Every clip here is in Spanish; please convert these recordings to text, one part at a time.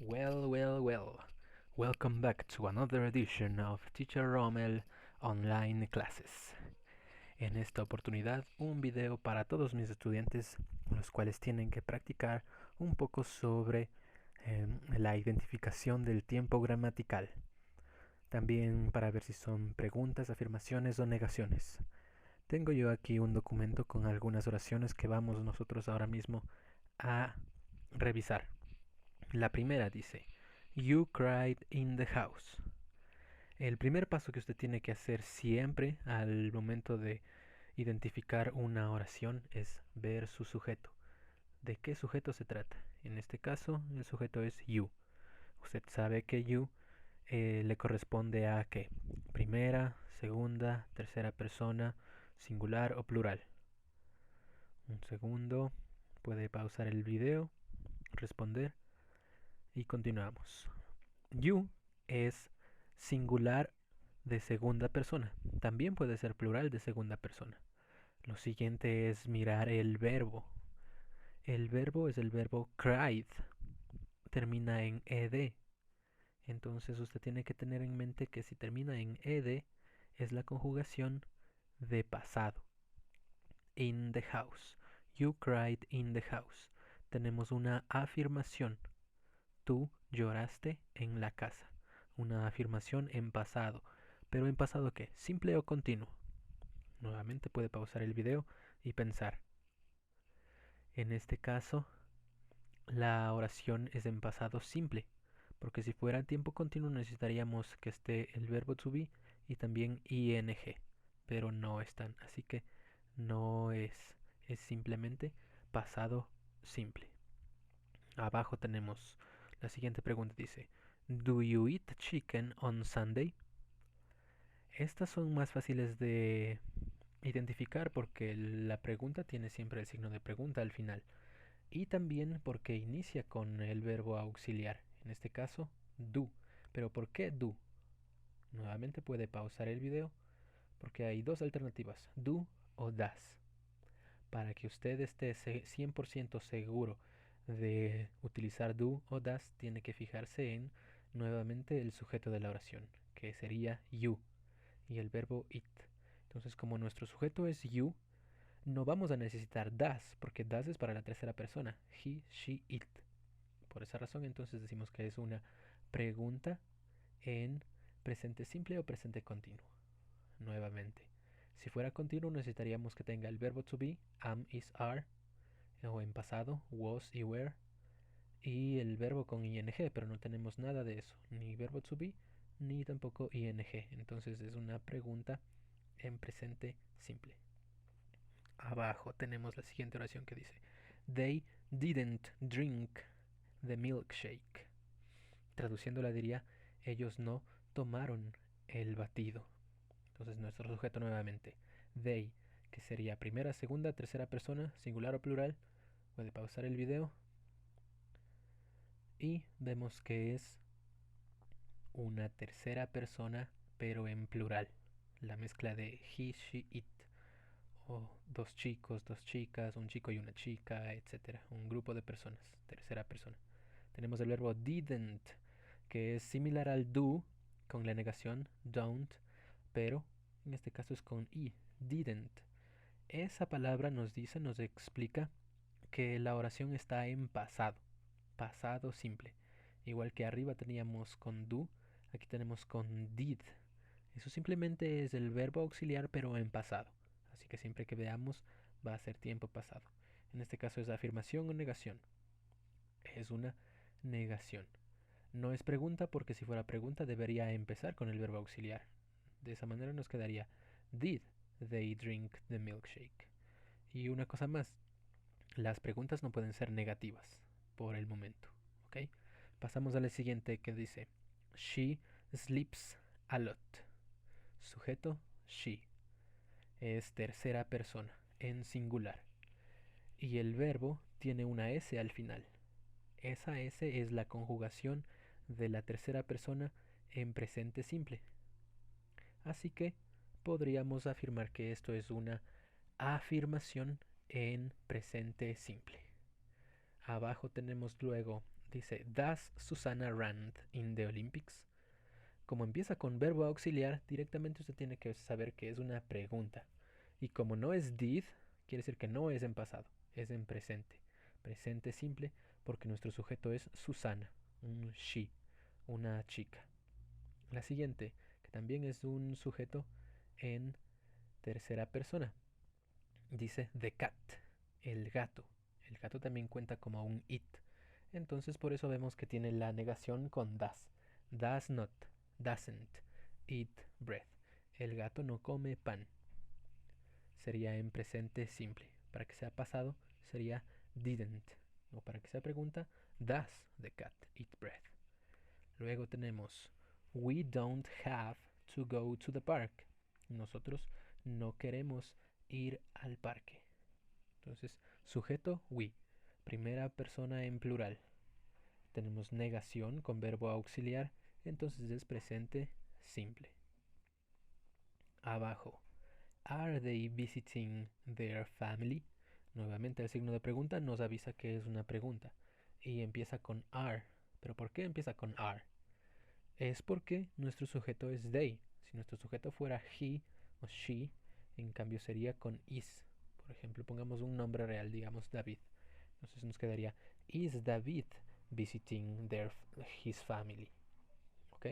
Well. Welcome back to another edition of Teacher Rommel Online Classes. En esta oportunidad, un video para todos mis estudiantes, los cuales tienen que practicar un poco sobre la identificación del tiempo gramatical. También para ver si son preguntas, afirmaciones o negaciones. Tengo yo aquí un documento con algunas oraciones que vamos nosotros ahora mismo a revisar. La primera dice: You cried in the house. El primer paso que usted tiene que hacer siempre al momento de identificar una oración es ver su sujeto. ¿De qué sujeto se trata? En este caso, el sujeto es you. Usted sabe que you le corresponde a ¿qué? Primera, segunda, tercera persona, singular o plural. Un segundo, puede pausar el video, responder y continuamos. You es singular de segunda persona. También puede ser plural de segunda persona. Lo siguiente es mirar el verbo. El verbo es el verbo cried. Termina en ed. Entonces usted tiene que tener en mente que si termina en ed es la conjugación de pasado. In the house. You cried in the house. Tenemos una afirmación. Tú lloraste en la casa. Una afirmación en pasado. ¿Pero en pasado qué? ¿Simple o continuo? Nuevamente puede pausar el video y pensar. En este caso, la oración es en pasado simple, porque si fuera en tiempo continuo necesitaríamos que esté el verbo to be y también ing, pero no están, así que no es simplemente pasado simple. Abajo tenemos la siguiente pregunta, dice: Do you eat chicken on Sunday? Estas son más fáciles de identificar porque la pregunta tiene siempre el signo de pregunta al final y también porque inicia con el verbo auxiliar, en este caso do. ¿Pero por qué do? Nuevamente puede pausar el video porque hay dos alternativas, do o das. Para que usted esté 100% seguro de utilizar do o das, tiene que fijarse en nuevamente el sujeto de la oración, que sería you, y el verbo it. Entonces, como nuestro sujeto es you, no vamos a necesitar das, porque das es para la tercera persona, he, she, it. Por esa razón, entonces decimos que es una pregunta en presente simple o presente continuo. Nuevamente, si fuera continuo necesitaríamos que tenga el verbo to be, am, is, are, o en pasado, was y were, y el verbo con ing, pero no tenemos nada de eso, ni verbo to be, ni tampoco ing. Entonces es una pregunta en presente simple. Abajo tenemos la siguiente oración que dice: They didn't drink the milkshake. Traduciéndola diría: ellos no tomaron el batido. Entonces nuestro sujeto nuevamente, they, que sería primera, segunda, tercera persona, singular o plural. Puede pausar el video y vemos que es una tercera persona pero en plural. La mezcla de he, she, it. O dos chicos, dos chicas, un chico y una chica, etcétera. Un grupo de personas, tercera persona. Tenemos el verbo didn't, que es similar al do con la negación don't, pero en este caso es con i, didn't. Esa palabra nos dice, nos explica que la oración está en pasado, pasado simple. Igual que arriba teníamos con do, aquí tenemos con did. Eso simplemente es el verbo auxiliar pero en pasado. Así que siempre que veamos va a ser tiempo pasado. En este caso es afirmación o negación. Es una negación. No es pregunta porque si fuera pregunta debería empezar con el verbo auxiliar. De esa manera nos quedaría: Did they drink the milkshake? Y una cosa más, las preguntas no pueden ser negativas por el momento. ¿Ok? Pasamos a la siguiente que dice: She sleeps a lot. Sujeto, she. Es tercera persona, en singular. Y el verbo tiene una S al final. Esa S es la conjugación de la tercera persona en presente simple. Así que podríamos afirmar que esto es una afirmación en presente simple. Abajo tenemos luego Dice, ¿Does Susanna run in the Olympics? Como empieza con verbo auxiliar, directamente usted tiene que saber que es una pregunta. Y como no es did, quiere decir que no es en pasado, es en presente. Presente simple porque nuestro sujeto es Susana, un she, una chica. La siguiente, que también es un sujeto en tercera persona, dice the cat, el gato. El gato también cuenta como un it. Entonces por eso vemos que tiene la negación con does not, doesn't eat bread. El gato no come pan. Sería en presente simple. Para que sea pasado sería didn't. O para que sea pregunta, does the cat eat bread? Luego tenemos we don't have to go to the park. Nosotros no queremos ir al parque. Entonces, sujeto we, primera persona en plural. Tenemos negación con verbo auxiliar, entonces es presente simple. Abajo, are they visiting their family? Nuevamente el signo de pregunta nos avisa que es una pregunta y empieza con are. ¿Pero por qué empieza con are? Es porque nuestro sujeto es they. Si nuestro sujeto fuera he o she, en cambio sería con is. Por ejemplo, pongamos un nombre real, digamos David. Entonces nos quedaría, is David visiting his family? ¿Ok?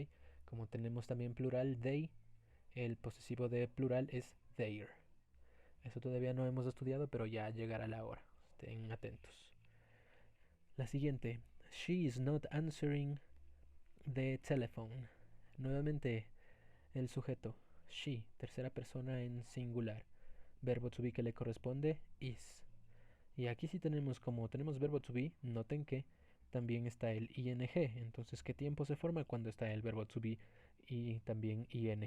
Como tenemos también plural they, el posesivo de plural es their. Eso todavía no hemos estudiado, pero ya llegará la hora. Estén atentos. La siguiente, she is not answering the telephone. Nuevamente el sujeto, she, tercera persona en singular. Verbo to be que le corresponde, is. Y aquí sí tenemos, como tenemos verbo to be, noten que también está el ing. Entonces, ¿qué tiempo se forma cuando está el verbo to be y también ing?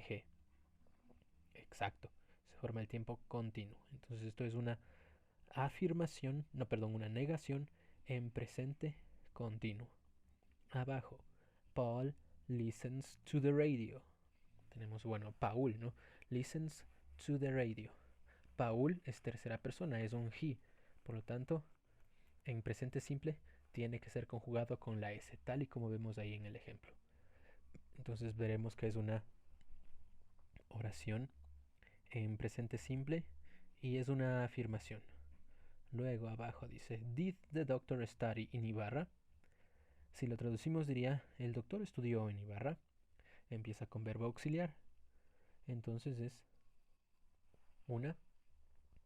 Exacto, se forma el tiempo continuo. Entonces, esto es una afirmación, no, perdón, una negación en presente continuo. Abajo, Paul listens to the radio. Tenemos, bueno, Paul, ¿no? Listens to the radio. Paul es tercera persona, es un he. Por lo tanto, en presente simple tiene que ser conjugado con la S, tal y como vemos ahí en el ejemplo. Entonces veremos que es una oración en presente simple y es una afirmación. Luego abajo dice, Did the doctor study in Ibarra? Si lo traducimos diría, el doctor estudió en Ibarra. Empieza con verbo auxiliar. Entonces es una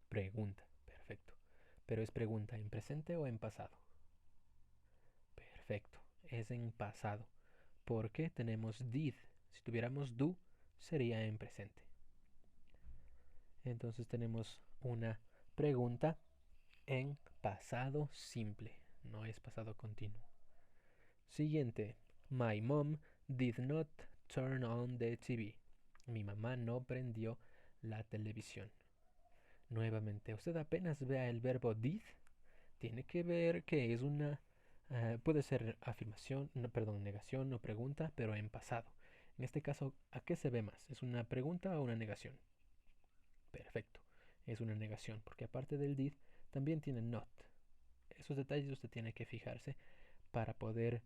pregunta. Perfecto. Pero es pregunta en presente o en pasado. Perfecto. Es en pasado. Porque tenemos did. Si tuviéramos do, sería en presente. Entonces tenemos una pregunta en pasado simple. No es pasado continuo. Siguiente. My mom did not turn on the TV. Mi mamá no prendió la televisión. Nuevamente, usted apenas vea el verbo did, tiene que ver que es una puede ser afirmación, no, perdón, negación o pregunta, pero en pasado. En este caso, ¿a qué se ve más? ¿Es una pregunta o una negación? Perfecto, es una negación, porque aparte del did, también tiene not. Esos detalles usted tiene que fijarse para poder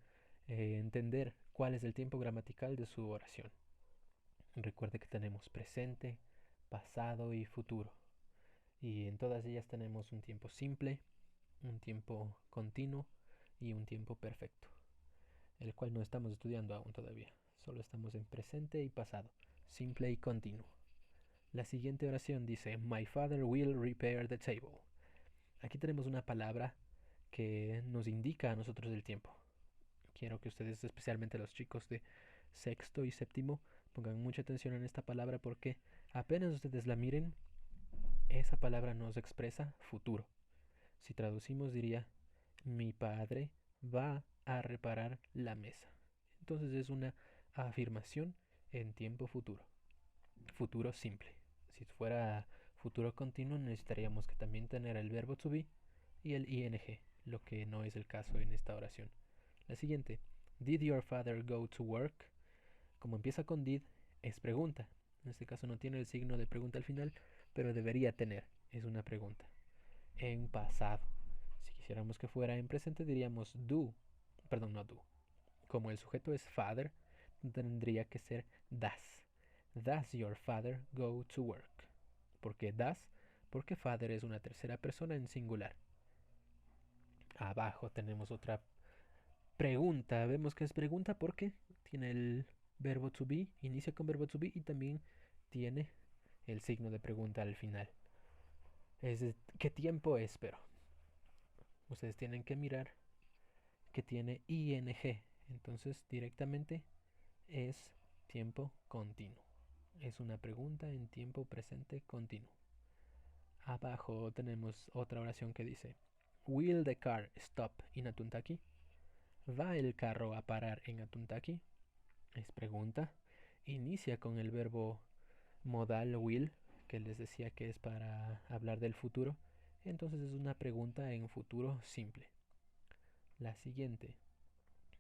entender cuál es el tiempo gramatical de su oración. Recuerde que tenemos presente, pasado y futuro. Y en todas ellas tenemos un tiempo simple, un tiempo continuo y un tiempo perfecto, el cual no estamos estudiando aún todavía. Solo estamos en presente y pasado, simple y continuo. La siguiente oración dice, My father will repair the table. Aquí tenemos una palabra que nos indica a nosotros el tiempo. Quiero que ustedes, especialmente los chicos de sexto y séptimo, pongan mucha atención en esta palabra porque apenas ustedes la miren, esa palabra nos expresa futuro. Si traducimos diría, mi padre va a reparar la mesa. Entonces es una afirmación en tiempo futuro. Futuro simple. Si fuera futuro continuo necesitaríamos que también tener el verbo to be y el ing, lo que no es el caso en esta oración. La siguiente. Did your father go to work? Como empieza con did, es pregunta. En este caso no tiene el signo de pregunta al final, pero debería tener. Es una pregunta. En pasado. Si quisiéramos que fuera en presente diríamos perdón, no do. Como el sujeto es father, tendría que ser does. Does your father go to work? ¿Por qué does? Porque father es una tercera persona en singular. Abajo tenemos otra pregunta. Vemos que es pregunta porque tiene el verbo to be, inicia con verbo to be y también tiene el signo de pregunta al final. ¿Qué tiempo es? Pero ustedes tienen que mirar que tiene ing. Entonces directamente es tiempo continuo. Es una pregunta en tiempo presente continuo. Abajo tenemos otra oración que dice: Will the car stop in Atuntaki? ¿Va el carro a parar en Atuntaki? Es pregunta. Inicia con el verbo modal will, que les decía que es para hablar del futuro. Entonces es una pregunta en futuro simple. La siguiente.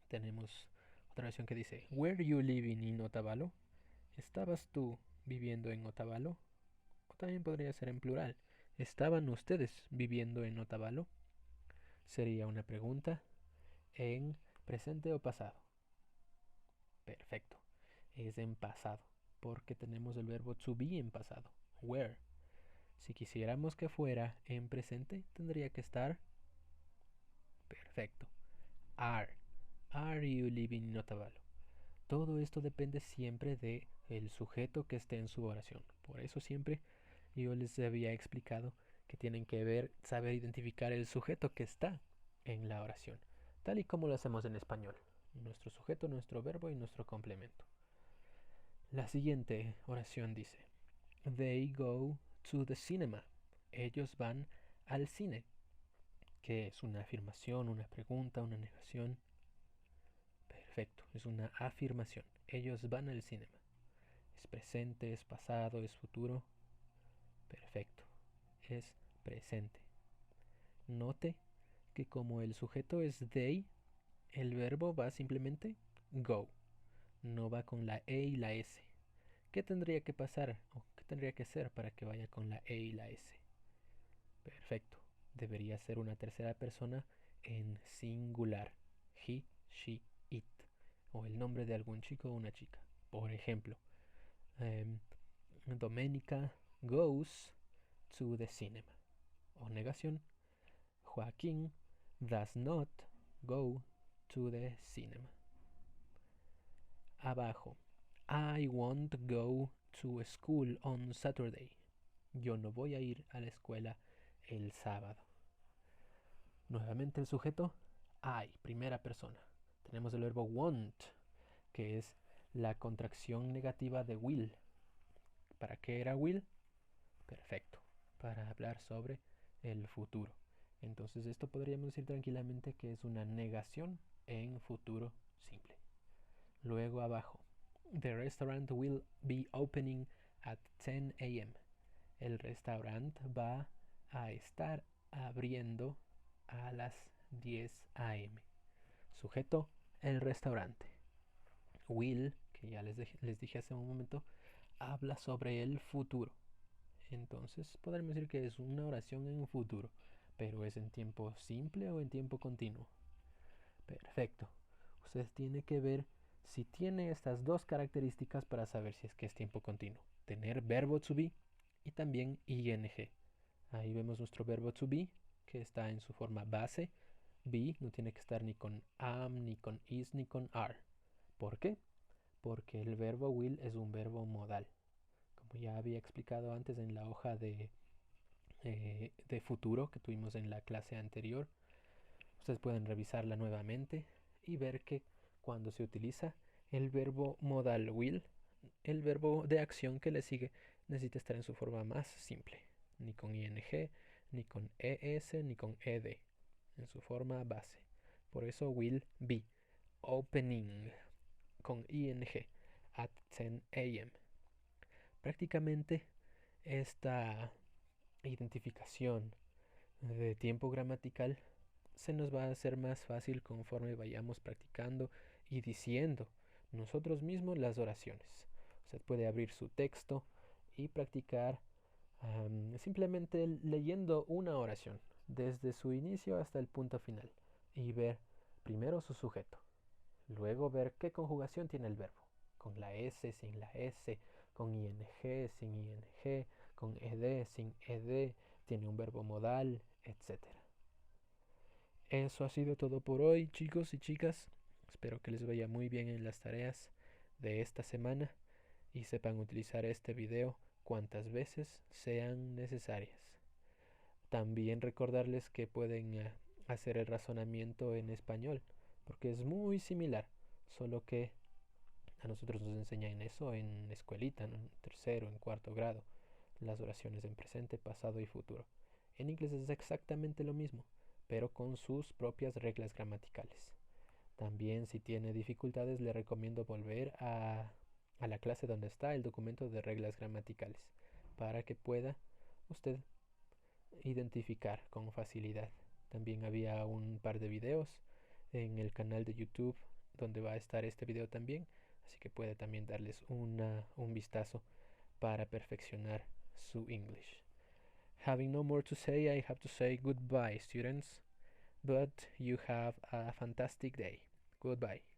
Tenemos otra versión que dice: Were you living in Otavalo? ¿Estabas tú viviendo en Otavalo? O también podría ser en plural. ¿Estaban ustedes viviendo en Otavalo? Sería una pregunta en presente o pasado. Perfecto. Es en pasado, porque tenemos el verbo to be en pasado. Where. Si quisiéramos que fuera en presente, tendría que estar perfecto. Are. Are you living in Otavalo? Todo esto depende siempre de el sujeto que esté en su oración. Por eso siempre yo les había explicado que tienen que saber identificar el sujeto que está en la oración, tal y como lo hacemos en español. Nuestro sujeto, nuestro verbo y nuestro complemento. La siguiente oración dice: They go to the cinema. Ellos van al cine. ¿Qué es? ¿Una afirmación, una pregunta, una negación? Perfecto, es una afirmación. Ellos van al cinema. ¿Es presente, es pasado, es futuro? Perfecto, es presente. Note que como el sujeto es they, el verbo va simplemente go. No va con la e y la s. ¿Qué tendría que pasar o qué tendría que ser para que vaya con la e y la s? Perfecto. Debería ser una tercera persona en singular. He, she, it. O el nombre de algún chico o una chica. Por ejemplo, Domenica goes to the cinema. O negación, Joaquín does not go to the cinema. Abajo, I won't go to school on Saturday. Yo no voy a ir a la escuela el sábado. Nuevamente el sujeto, I, primera persona. Tenemos el verbo want, que es la contracción negativa de will. ¿Para qué era will? Perfecto, para hablar sobre el futuro. Entonces esto podríamos decir tranquilamente que es una negación en futuro simple. Luego abajo, the restaurant will be opening at 10 a.m. El restaurante va a estar abriendo a las 10 a.m. Sujeto, el restaurante. Will, que ya les dije hace un momento, habla sobre el futuro. Entonces podremos decir que es una oración en futuro, pero ¿es en tiempo simple o en tiempo continuo? Perfecto. Usted tiene que ver si tiene estas dos características para saber si es que es tiempo continuo. Tener verbo to be y también ing. Ahí vemos nuestro verbo to be, que está en su forma base. Be no tiene que estar ni con am, ni con is, ni con are. ¿Por qué? Porque el verbo will es un verbo modal. Como ya había explicado antes en la hoja de futuro que tuvimos en la clase anterior, ustedes pueden revisarla nuevamente y ver que cuando se utiliza el verbo modal will, el verbo de acción que le sigue necesita estar en su forma más simple, ni con ing, ni con es, ni con ed, en su forma base. Por eso will be opening con ing at 10 a.m. Prácticamente esta identificación de tiempo gramatical se nos va a hacer más fácil conforme vayamos practicando y diciendo nosotros mismos las oraciones. Usted puede abrir su texto y practicar simplemente leyendo una oración desde su inicio hasta el punto final y ver primero su sujeto, luego ver qué conjugación tiene el verbo, con la S, sin la S, con ing, sin ing, con ed, sin ed, tiene un verbo modal, etc. Eso ha sido todo por hoy, chicos y chicas. Espero que les vaya muy bien en las tareas de esta semana y sepan utilizar este video cuantas veces sean necesarias. También recordarles que pueden hacer el razonamiento en español, porque es muy similar, solo que a nosotros nos enseñan eso en escuelita, ¿no? En tercero, en cuarto grado, las oraciones en presente, pasado y futuro. En inglés es exactamente lo mismo, pero con sus propias reglas gramaticales. También si tiene dificultades le recomiendo volver a la clase donde está el documento de reglas gramaticales para que pueda usted identificar con facilidad. También había un par de videos en el canal de YouTube donde va a estar este video también, así que puede también darles un vistazo para perfeccionar su English. Having no more to say, I have to say goodbye, students, but you have a fantastic day. Goodbye.